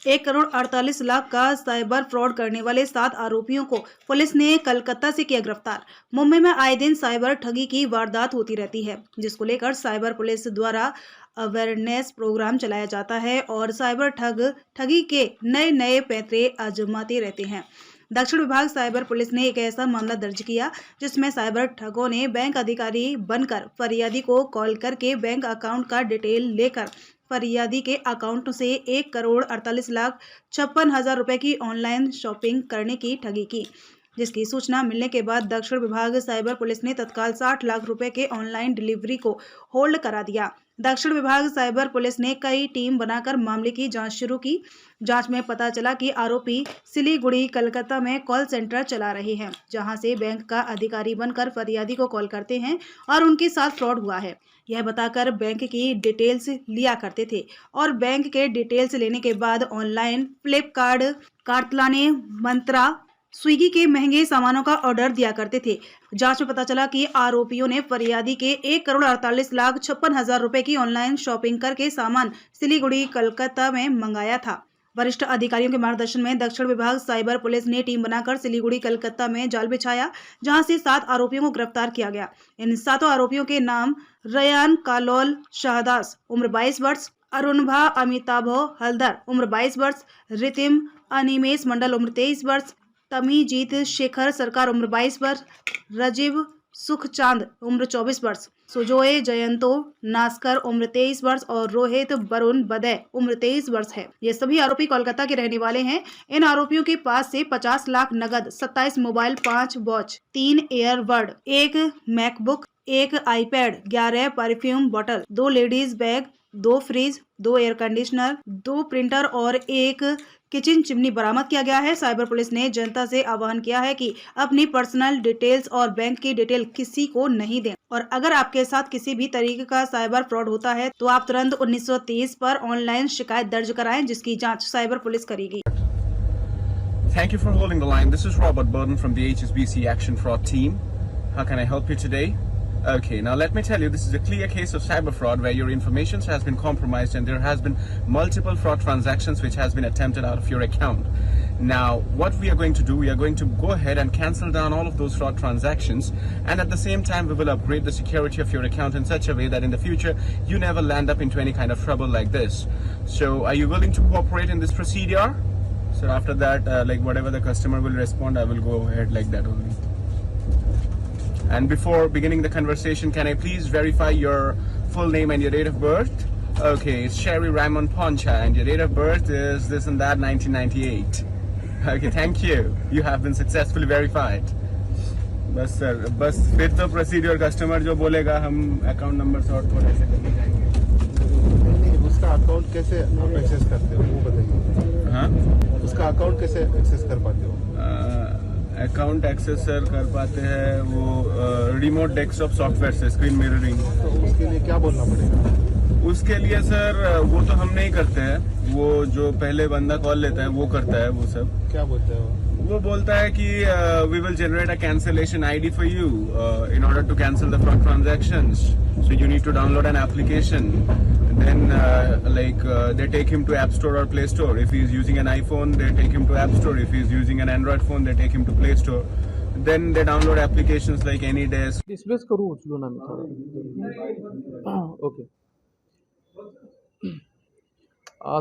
1,48,00,000 का cyber fraud करने वाले 7 आरोपियों को पुलिस ने कलकत्ता से किया गिरफ्तार। मुंबई में आए दिन साइबर ठगी की वारदात होती रहती है, जिसको लेकर साइबर पुलिस द्वारा अवेयरनेस प्रोग्राम चलाया जाता है और साइबर ठगी के नए नए पैंतरे आजमाते रहते हैं। दक्षिण विभाग साइबर पुलिस ने एक ऐसा मामला दर्ज किया जिसमें साइबर ठगों ने बैंक अधिकारी बनकर फरियादी को कॉल करके बैंक अकाउंट का डिटेल लेकर फरियादी के अकाउंट से 1,48,56,000 रुपए की ऑनलाइन शॉपिंग करने की ठगी की, जिसकी सूचना मिलने के बाद दक्षिण विभाग साइबर पुलिस ने तत्काल 60 लाख रुपए के ऑनलाइन डिलीवरी को होल्ड करा दिया। दक्षिण विभाग साइबर पुलिस ने कई टीम बनाकर मामले की जांच शुरू की। जांच में पता चला कि आरोपी सिलीगुड़ी कलकत्ता में कॉल सेंटर चला रहे हैं, जहां से बैंक का अधिकारी बनकर फरियादी को कॉल करते हैं और उनके साथ फ्रॉड हुआ है यह बताकर बैंक की डिटेल्स लिया करते थे और बैंक के डिटेल्स लेने के बाद ऑनलाइन फ्लिपकार्ट, कार्टलाने, मंत्रा, स्विगी के महंगे सामानों का ऑर्डर दिया करते थे। जांच में पता चला कि आरोपियों ने फरियादी के 1,48,56,000 रुपए की ऑनलाइन शॉपिंग करके सामान सिलीगुड़ी कलकत्ता में मंगाया था। वरिष्ठ अधिकारियों के मार्गदर्शन में दक्षिण विभाग साइबर पुलिस ने टीम बनाकर सिलीगुड़ी कलकत्ता में जाल बिछाया, जहां से 7 आरोपियों को गिरफ्तार किया गया। इन 7 आरोपियों के नाम रयान कालोल शाहदास उम्र 22 वर्ष, अरुणभा अमिताभ हलदर उम्र 22 वर्ष, रितिम अनिमेश मंडल उम्र 23 वर्ष, तमीजीत शेखर सरकार उम्र 22 वर्ष, रजीव सुखचांद उम्र 24 वर्ष, सुजोय जयंतो नास्कर उम्र 23 वर्ष और रोहित वरुण बदय उम्र 23 वर्ष है। ये सभी आरोपी कोलकाता के रहने वाले हैं। इन आरोपियों के पास से 50 लाख नगद, 27 mobile, 5 watch, 3 earbud, 1 MacBook, 1 iPad, 11 perfume bottle, 2 ladies bag, 2 fridge, 2 air conditioner, 2 printer और 1 किचन चिमनी बरामद किया गया है। साइबर पुलिस ने जनता से आह्वान किया है कि अपनी पर्सनल डिटेल्स और बैंक की डिटेल किसी को नहीं दें और अगर आपके साथ किसी भी तरीके का साइबर फ्रॉड होता है तो आप तुरंत 1930 पर ऑनलाइन शिकायत दर्ज कराएं, जिसकी जांच साइबर पुलिस करेगी। Thank you for holding the line. This is Robert Burden from the HSBC Action Fraud team. How can I help you today? Okay, now let me tell you, this is a clear case of cyber fraud where your information has been compromised and there has been multiple fraud transactions which has been attempted out of your account. Now, what we are going to do, we are going to go ahead and cancel down all of those fraud transactions, and at the same time we will upgrade the security of your account in such a way that in the future you never land up into any kind of trouble like this. So, are you willing to cooperate in this procedure? So after that, like whatever the customer will respond, I will go ahead like that only. And before beginning the conversation, can I please verify your full name and your date of birth? Okay, it's Sherry Raymond Poncha and your date of birth is this and that 1998. Okay, thank you. You have been successfully verified. बस sir, बस फिर तो procedure customer जो बोलेगा हम account number sort code ऐसे करके जाएंगे। उसका अकाउंट कैसे आप एक्सेस करते हो वो बताइए। हाँ, उसका अकाउंट कैसे एक्सेस कर पाते हो? अकाउंट एक्सेस सर कर पाते हैं वो रिमोट डेस्कटॉप सॉफ्टवेयर से, स्क्रीन मिररिंग। तो उसके लिए क्या बोलना पड़ेगा? उसके लिए सर वो तो हम नहीं करते हैं, वो जो पहले बंदा कॉल लेता है वो करता है वो सब। क्या बोलते हैं वो बोलता है कि we will generate a cancellation ID for you in order to cancel the fraud transactions, so you need to download an application, then they take him to App Store or Play Store. If he is using an iPhone, they take him to App Store. If he is using an Android phone, they take him to Play Store. Then they download applications like AnyDesk. Displace करूँ उचलू ना मैं थोड़ा। Okay,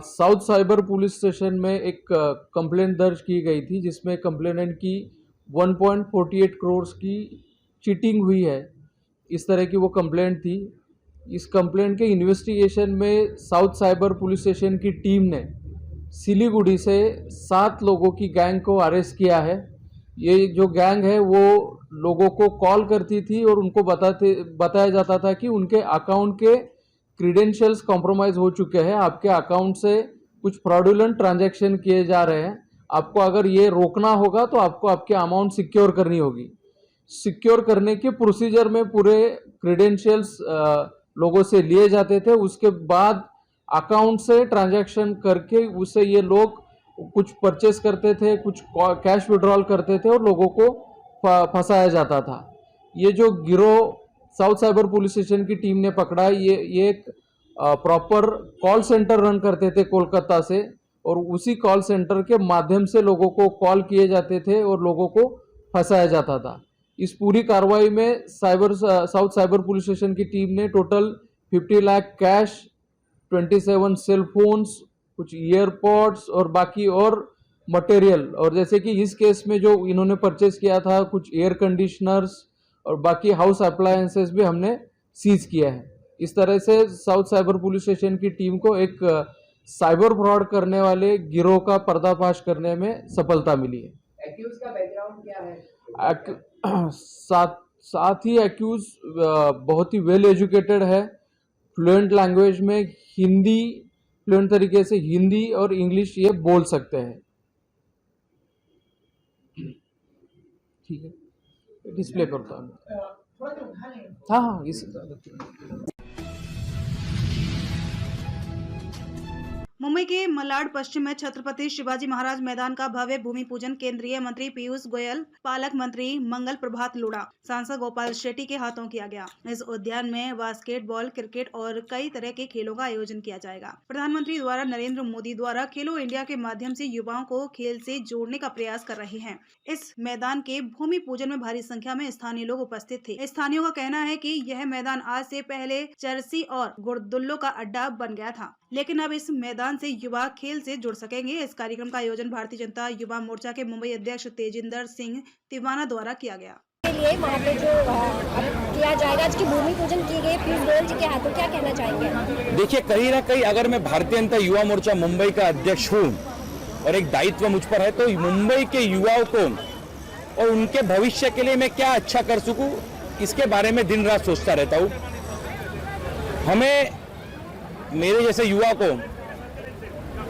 south cyber police station में एक complaint दर्ज की गई थी जिसमें कंप्लेनेंट की 1.48 करोड़ की चीटिंग हुई है, इस तरह की वो कंप्लेंट थी। इस कंप्लेंट के इन्वेस्टिगेशन में साउथ साइबर पुलिस स्टेशन की टीम ने सिलीगुड़ी से 7 लोगों की गैंग को अरेस्ट किया है। ये जो गैंग है वो लोगों को कॉल करती थी और उनको बताया जाता था कि उनके अकाउंट के क्रीडेंशियल्स कॉम्प्रोमाइज़ हो चुके हैं, आपके अकाउंट से कुछ फ्रॉडुलेंट ट्रांजैक्शन किए जा रहे हैं, आपको अगर ये रोकना होगा तो आपको आपके अमाउंट सिक्योर करनी होगी। सिक्योर करने के प्रोसीजर में पूरे क्रीडेंशियल्स लोगों से लिए जाते थे, उसके बाद अकाउंट से ट्रांजैक्शन करके उससे ये लोग कुछ परचेस करते थे, कुछ कैश विड्रॉल करते थे और लोगों को फंसाया जाता था। ये जो गिरोह साउथ साइबर पुलिस स्टेशन की टीम ने पकड़ा, ये एक प्रॉपर कॉल सेंटर रन करते थे कोलकाता से और उसी कॉल सेंटर के माध्यम से लोगों को कॉल किए जाते थे और लोगों को फंसाया जाता था। इस पूरी कार्रवाई में साउथ साइबर पुलिस स्टेशन की टीम ने total 50 lakh cash, 27 cell phones, कुछ ईयरपॉड्स और बाकी और मटेरियल, और जैसे कि इस केस में जो इन्होंने परचेज किया था कुछ एयर कंडीशनर्स और बाकी हाउस अप्लायंसेस भी हमने सीज किया है। इस तरह से साउथ साइबर पुलिस स्टेशन की टीम को एक साइबर फ्रॉड करने वाले गिरोह का पर्दाफाश करने में सफलता मिली है। एक्यूज का बैकग्राउंड क्या है? साथ ही एक्यूज बहुत ही वेल एजुकेटेड है, फ्लुएंट लैंग्वेज में हिंदी, फ्लुएंट तरीके से हिंदी और इंग्लिश ये बोल सकते हैं। ठीक है, डिस्प्ले करता हूँ। हाँ, इस मुंबई के मलाड पश्चिम में छत्रपति शिवाजी महाराज मैदान का भव्य भूमि पूजन केंद्रीय मंत्री पीयूष गोयल, पालक मंत्री मंगल प्रभात लोढ़ा, सांसद गोपाल शेट्टी के हाथों किया गया। इस उद्यान में बास्केटबॉल, क्रिकेट और कई तरह के खेलों का आयोजन किया जाएगा। प्रधानमंत्री द्वारा नरेंद्र मोदी द्वारा खेलो इंडिया के माध्यम से युवाओं को खेल से जोड़ने का प्रयास कर रहे हैं। इस मैदान के भूमि पूजन में भारी संख्या में स्थानीय लोग उपस्थित थे। स्थानीयों का कहना है कि यह मैदान आज से पहले चरसी और गुड़दुल्लों का अड्डा बन गया था, लेकिन अब इस मैदान से युवा खेल से जुड़ सकेंगे। इस कार्यक्रम का आयोजन भारतीय जनता युवा मोर्चा के मुंबई अध्यक्ष तेजिंदर सिंह तिवाना द्वारा किया गया। के लिए वहाँ पे जो किया जाएगा, आज की भूमि पूजन की गई पीयूष गोयल जी के हाथों, क्या कहना चाहेंगे? देखिए, कहीं ना कहीं अगर मैं भारतीय जनता युवा मोर्चा मुंबई का अध्यक्ष हूँ और एक दायित्व मुझ पर है, तो मुंबई के युवाओं को और उनके भविष्य के लिए मैं क्या अच्छा कर सकूँ, इसके बारे में दिन रात सोचता रहता हूँ। हमें, मेरे जैसे युवा को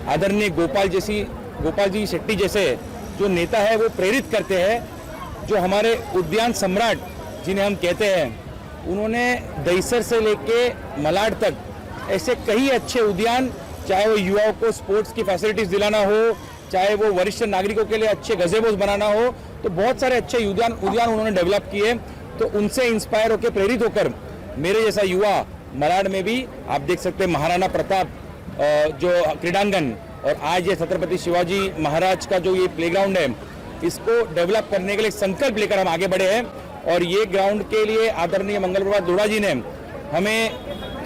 आदरणीय गोपाल जी शेट्टी जैसे जो नेता है वो प्रेरित करते हैं। जो हमारे उद्यान सम्राट जिन्हें हम कहते हैं, उन्होंने दहीसर से लेके मलाड तक ऐसे कई अच्छे उद्यान, चाहे वो युवाओं को स्पोर्ट्स की फैसिलिटीज दिलाना हो, चाहे वो वरिष्ठ नागरिकों के लिए अच्छे गज़ेबोस बनाना हो, तो बहुत सारे अच्छे उद्यान उन्होंने डेवलप किए। तो उनसे इंस्पायर होकर, प्रेरित होकर मेरे जैसा युवा मलाड में भी आप देख सकते हैं महाराणा प्रताप जो क्रीडांगन और आज ये छत्रपति शिवाजी महाराज का जो ये प्लेग्राउंड है, इसको डेवलप करने के लिए संकल्प लेकर हम आगे बढ़े हैं। और ये ग्राउंड के लिए आदरणीय मंगल प्रभात लोढ़ा जी ने हमें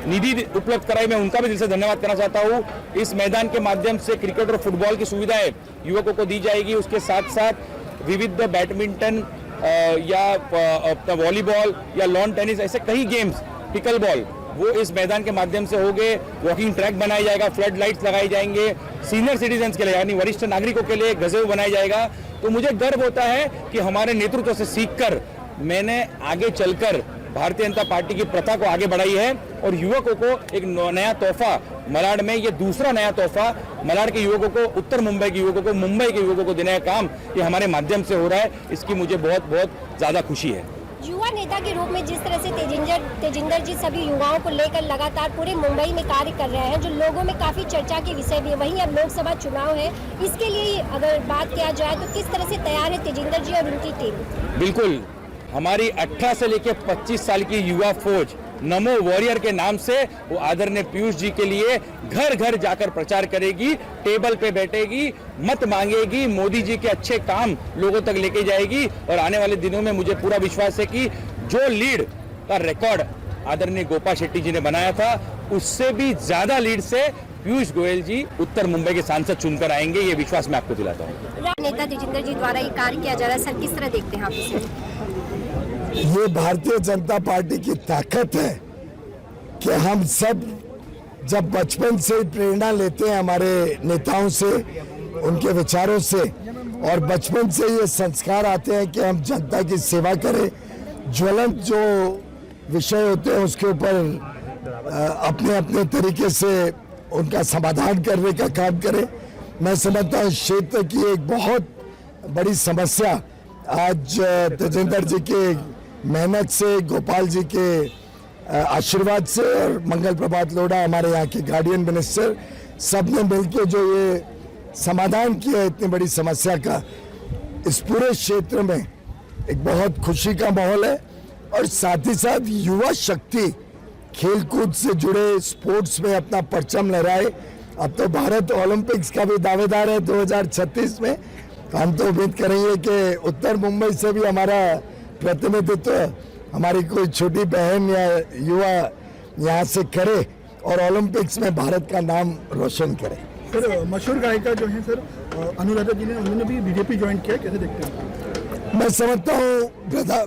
निधि उपलब्ध कराई, मैं उनका भी दिल से धन्यवाद करना चाहता हूँ। इस मैदान के माध्यम से क्रिकेट और फुटबॉल की सुविधाएं युवकों को दी जाएगी। उसके साथ साथ विविध बैडमिंटन या वॉलीबॉल या लॉन टेनिस, ऐसे कई गेम्स, पिकल बॉल, वो इस मैदान के माध्यम से होंगे। वॉकिंग ट्रैक बनाया जाएगा, फ्लड लाइट्स लगाई जाएंगे, सीनियर सिटीजन्स के लिए यानी वरिष्ठ नागरिकों के लिए गज़ेबो बनाया जाएगा। तो मुझे गर्व होता है कि हमारे नेतृत्व से सीखकर मैंने आगे चलकर भारतीय जनता पार्टी की प्रथा को आगे बढ़ाई है और युवकों को एक नया तोहफा मलाड में, ये दूसरा नया तोहफा मलाड के युवकों को, उत्तर मुंबई के युवकों को, मुंबई के युवकों को देने का काम ये हमारे माध्यम से हो रहा है। इसकी मुझे बहुत बहुत ज़्यादा खुशी है। युवा नेता के रूप में जिस तरह से तेजिंदर जी सभी युवाओं को लेकर लगातार पूरे मुंबई में कार्य कर रहे हैं, जो लोगों में काफी चर्चा के विषय भी है। वहीं अब लोकसभा चुनाव है, इसके लिए अगर बात किया जाए तो किस तरह से तैयार है तेजिंदर जी और उनकी टीम? बिल्कुल, हमारी 18 से लेकर 25 साल की युवा फौज नमो वॉरियर के नाम से वो आदरणीय पीयूष जी के लिए घर घर जाकर प्रचार करेगी, टेबल पे बैठेगी, मत मांगेगी, मोदी जी के अच्छे काम लोगों तक लेके जाएगी। और आने वाले दिनों में मुझे पूरा विश्वास है कि जो लीड का रिकॉर्ड आदरणीय गोपाल शेट्टी जी ने बनाया था, उससे भी ज्यादा लीड से पीयूष गोयल जी उत्तर मुंबई के सांसद चुनकर आएंगे, ये विश्वास मैं आपको दिलाता हूँ। नेता तेजिंदर जी द्वारा ये कार्य किया जा रहा है, सर किस तरह देखते हैं आप इसे? ये भारतीय जनता पार्टी की ताकत है कि हम सब जब बचपन से ही प्रेरणा लेते हैं हमारे नेताओं से, उनके विचारों से, और बचपन से ये संस्कार आते हैं कि हम जनता की सेवा करें, ज्वलंत जो विषय होते हैं उसके ऊपर अपने अपने तरीके से उनका समाधान करने का काम करें। मैं समझता हूँ क्षेत्र की एक बहुत बड़ी समस्या आज तेजिंदर जी के मेहनत से, गोपाल जी के आशीर्वाद से और मंगल प्रभात लोढ़ा हमारे यहाँ के गार्डियन मिनिस्टर, सब ने मिलकर जो ये समाधान किया इतनी बड़ी समस्या का, इस पूरे क्षेत्र में एक बहुत खुशी का माहौल है। और साथ ही साथ युवा शक्ति खेलकूद से जुड़े, स्पोर्ट्स में अपना परचम लहराए, अब तो भारत ओलंपिक्स का भी दावेदार है 2036 में। हम तो उम्मीद करेंगे कि उत्तर मुंबई से भी हमारा प्रतिनिधित्व हमारी कोई छोटी बहन या युवा यहाँ से करे और ओलंपिक्स में भारत का नाम रोशन करे। सर मशहूर गायिका जो है सर अनुराधा जी ने, उन्होंने भी बीजेपी ज्वाइन किया, कैसे देखते हैं? मैं समझता हूँ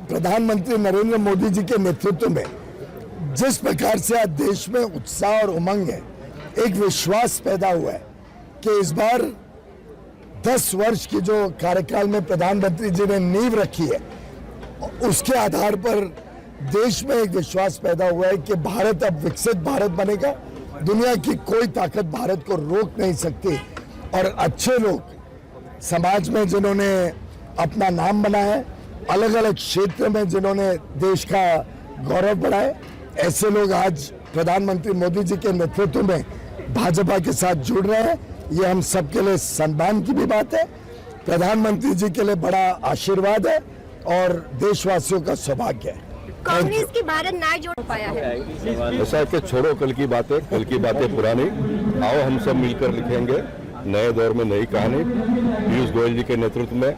प्रधानमंत्री नरेंद्र मोदी जी के नेतृत्व में जिस प्रकार से आज देश में उत्साह और उमंग है, एक विश्वास पैदा हुआ है कि इस बार 10 वर्ष की जो कार्यकाल में प्रधानमंत्री जी ने नींव रखी है, उसके आधार पर देश में एक विश्वास पैदा हुआ है कि भारत अब विकसित भारत बनेगा। दुनिया की कोई ताकत भारत को रोक नहीं सकती और अच्छे लोग समाज में जिन्होंने अपना नाम बनाया है, अलग अलग क्षेत्र में जिन्होंने देश का गौरव बढ़ाया, ऐसे लोग आज प्रधानमंत्री मोदी जी के नेतृत्व में भाजपा के साथ जुड़ रहे हैं। ये हम सबके लिए सम्मान की भी बात है, प्रधानमंत्री जी के लिए बड़ा आशीर्वाद है और देशवासियों का सौभाग्य है। कांग्रेस की भारत ना जोड़ पाया है। ऐसा है कि छोड़ो कल की बातें पुरानी, आओ हम सब मिलकर लिखेंगे नए दौर में नई कहानी। पीयूष गोयल जी के नेतृत्व में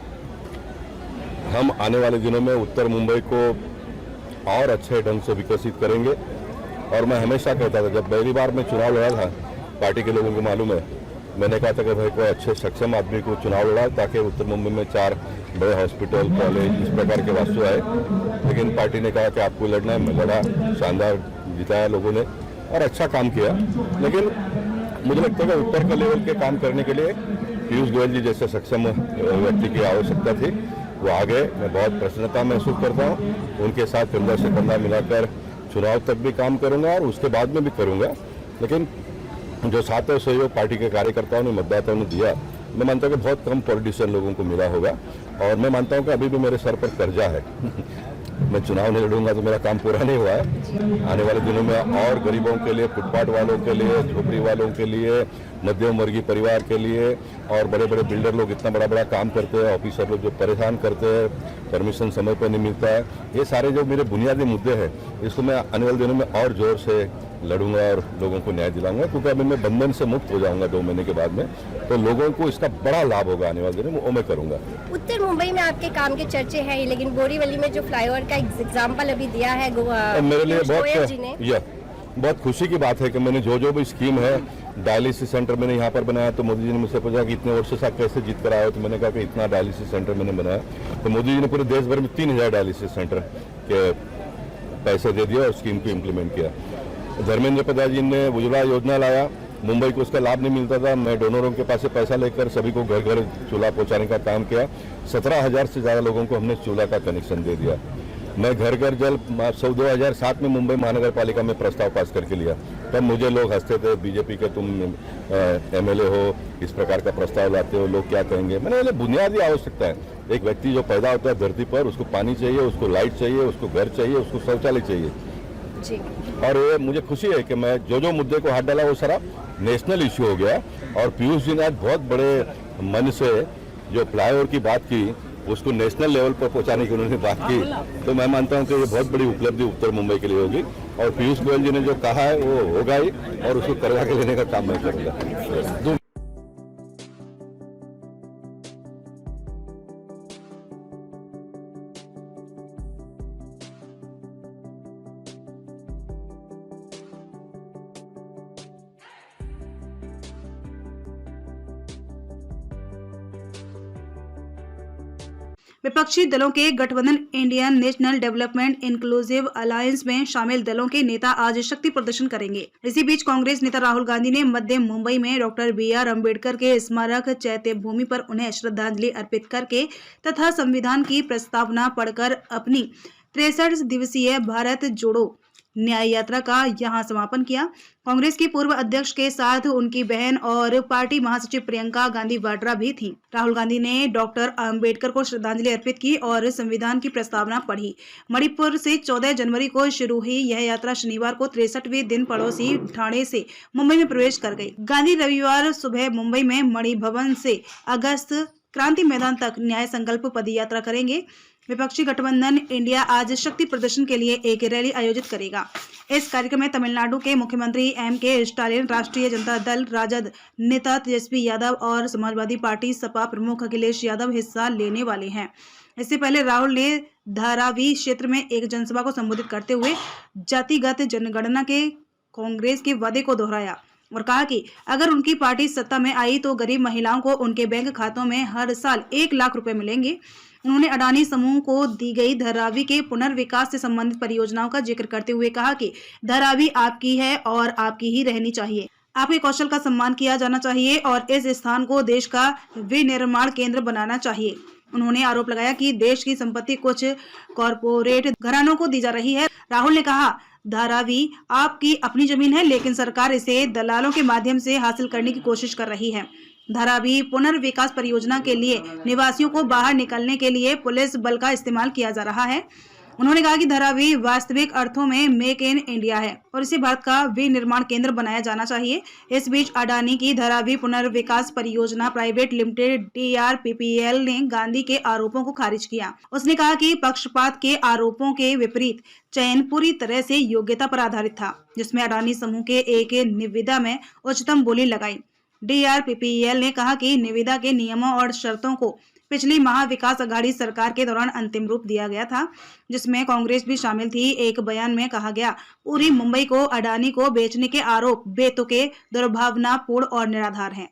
हम आने वाले दिनों में उत्तर मुंबई को और अच्छे ढंग से विकसित करेंगे। और मैं हमेशा कहता था, जब पहली बार मैं चुनाव लड़ा था, पार्टी के लोगों को मालूम है, मैंने कहा था कि भाई कोई अच्छे सक्षम आदमी को चुनाव लड़ा ताकि उत्तर मुंबई में 4 बड़े हॉस्पिटल, कॉलेज, इस प्रकार के वास्तु आए। लेकिन पार्टी ने कहा कि आपको लड़ना है, मैं लड़ा, शानदार जिताया लोगों ने और अच्छा काम किया। लेकिन मुझे लगता है कि उत्तर के लेवल के काम करने के लिए पीयूष गोयल जी जैसे सक्षम व्यक्ति की आवश्यकता थी। वो आगे मैं बहुत प्रसन्नता महसूस करता हूँ। उनके साथ कंधा से कंधा मिलाकर चुनाव तक भी काम करूंगा और उसके बाद में भी करूंगा। लेकिन जो साथ और सहयोग पार्टी के कार्यकर्ताओं ने, मतदाताओं ने दिया, मैं मानता हूँ कि बहुत कम पॉलिटिशियन लोगों को मिला होगा। और मैं मानता हूँ कि अभी भी मेरे सर पर कर्जा है। मैं चुनाव नहीं लड़ूंगा तो मेरा काम पूरा नहीं हुआ है। आने वाले दिनों में और गरीबों के लिए, फुटपाथ वालों के लिए, झोपड़ी वालों के लिए, मध्यम वर्गीय परिवार के लिए और बड़े बड़े बिल्डर लोग इतना बड़ा बड़ा काम करते हैं, ऑफिसर लोग जो परेशान करते हैं, परमिशन समय पर नहीं मिलता है, ये सारे जो मेरे बुनियादी मुद्दे हैं, इसको मैं आने वाले दिनों में और जोर से लड़ूंगा और लोगों को न्याय दिलाऊंगा। क्योंकि अभी मैं बंधन से मुक्त हो जाऊंगा 2 महीने के बाद में, तो लोगों को इसका बड़ा लाभ होगा आने वाले दिनों में, वो मैं करूंगा। उत्तर मुंबई में आपके काम के चर्चे हैं, लेकिन बोरीवली में जो फ्लाईओवर का एग्जाम्पल अभी दिया है मेरे लिए बहुत बहुत खुशी की बात है कि मैंने जो भी स्कीम है, डायलिसिस सेंटर मैंने यहाँ पर बनाया, तो मोदी जी ने मुझसे पूछा कि इतने वर्षों से आप कैसे जीत कर आए हो, तो मैंने कहा कि इतना डायलिसिस सेंटर मैंने बनाया। तो मोदी जी ने पूरे देश भर में 3000 डायलिसिस सेंटर के पैसे दे दिए और स्कीम को इम्प्लीमेंट किया। धर्मेंद्र प्रधान जी ने उज्ज्वला योजना लाया, मुंबई को उसका लाभ नहीं मिलता था, मैं डोनरों के पास से पैसा लेकर सभी को घर घर चूल्हा पहुँचाने का काम किया। 17,000 से ज़्यादा लोगों को हमने चूल्हा का कनेक्शन दे दिया। मैं घर घर जल 2007 में मुंबई महानगर पालिका में प्रस्ताव पास करके लिया, तब मुझे लोग हंसते थे, बीजेपी के तुम MLA हो, इस प्रकार का प्रस्ताव लाते हो, लोग क्या कहेंगे। मैंने बोले बुनियादी आवश्यकता है, एक व्यक्ति जो पैदा होता है धरती पर, उसको पानी चाहिए, उसको लाइट चाहिए, उसको घर चाहिए, उसको शौचालय चाहिए जी। और ये मुझे खुशी है कि मैं जो मुद्दे को हाथ डाला वो सारा नेशनल इश्यू हो गया। और पीयूष जी ने आज बहुत बड़े मन से जो फ्लाईओवर की बात की, उसको नेशनल लेवल पर पहुंचाने की उन्होंने बात की, तो मैं मानता हूं कि ये बहुत बड़ी उपलब्धि उत्तर मुंबई के लिए होगी। और पीयूष गोयल जी ने जो कहा है वो होगा ही, और उसको करवा के लेने का काम मैं करूंगा। विपक्षी दलों के गठबंधन Indian national development inclusive alliance में शामिल दलों के नेता आज शक्ति प्रदर्शन करेंगे। इसी बीच कांग्रेस नेता राहुल गांधी ने मध्य मुंबई में डॉक्टर BR अम्बेडकर के स्मारक चैत्य भूमि पर उन्हें श्रद्धांजलि अर्पित करके तथा संविधान की प्रस्तावना पढ़कर अपनी 63 दिवसीय भारत जोड़ो न्याय यात्रा का यहां समापन किया। कांग्रेस की पूर्व अध्यक्ष के साथ उनकी बहन और पार्टी महासचिव प्रियंका गांधी वाड्रा भी थीं। राहुल गांधी ने डॉक्टर अंबेडकर को श्रद्धांजलि अर्पित की और संविधान की प्रस्तावना पढ़ी। मणिपुर से 14 जनवरी को शुरू हुई यह यात्रा शनिवार को 63वें दिन पड़ोसी ठाणे से मुंबई में प्रवेश कर गई। गांधी रविवार सुबह मुंबई में मणि भवन से अगस्त क्रांति मैदान तक न्याय संकल्प पद यात्रा करेंगे। विपक्षी गठबंधन इंडिया आज शक्ति प्रदर्शन के लिए एक रैली आयोजित करेगा। इस कार्यक्रम में तमिलनाडु के मुख्यमंत्री M.K. स्टालिन, राष्ट्रीय जनता दल राजद नेता तेजस्वी यादव और समाजवादी पार्टी सपा प्रमुख अखिलेश यादव हिस्सा लेने वाले हैं। इससे पहले राहुल ने धारावी क्षेत्र में एक जनसभा को संबोधित करते हुए जातिगत जनगणना के कांग्रेस के वादे को दोहराया और कहा कि अगर उनकी पार्टी सत्ता में आई तो गरीब महिलाओं को उनके बैंक खातों में हर साल 1 लाख रुपए मिलेंगे। उन्होंने अडानी समूह को दी गई धारावी के पुनर्विकास से संबंधित परियोजनाओं का जिक्र करते हुए कहा कि धारावी आपकी है और आपकी ही रहनी चाहिए। आपके कौशल का सम्मान किया जाना चाहिए और इस स्थान को देश का विनिर्माण केंद्र बनाना चाहिए। उन्होंने आरोप लगाया कि देश की संपत्ति कुछ कॉरपोरेट घरानों को दी जा रही है। राहुल ने कहा, धारावी आपकी अपनी जमीन है, लेकिन सरकार इसे दलालों के माध्यम से हासिल करने की कोशिश कर रही है। धारावी पुनर्विकास परियोजना के लिए निवासियों को बाहर निकलने के लिए पुलिस बल का इस्तेमाल किया जा रहा है। उन्होंने कहा कि धारावी वास्तविक अर्थों में मेक इन इंडिया है और इसे भारत का विनिर्माण केंद्र बनाया जाना चाहिए। इस बीच अडानी की धारावी पुनर्विकास परियोजना प्राइवेट लिमिटेड DRPPL ने गांधी के आरोपों को खारिज किया। उसने कहा कि पक्षपात के आरोपों के विपरीत चयन पूरी तरह से योग्यता पर आधारित था, जिसमें अडानी समूह के एक निविदा में उच्चतम बोली लगाई। DRPPL ने कहा कि निविदा के नियमों और शर्तों को पिछली महाविकास अघाड़ी सरकार के दौरान अंतिम रूप दिया गया था, जिसमें कांग्रेस भी शामिल थी। एक बयान में कहा गया, पूरी मुंबई को अडानी को बेचने के आरोप बेतुके, दुर्भावनापूर्ण और निराधार हैं।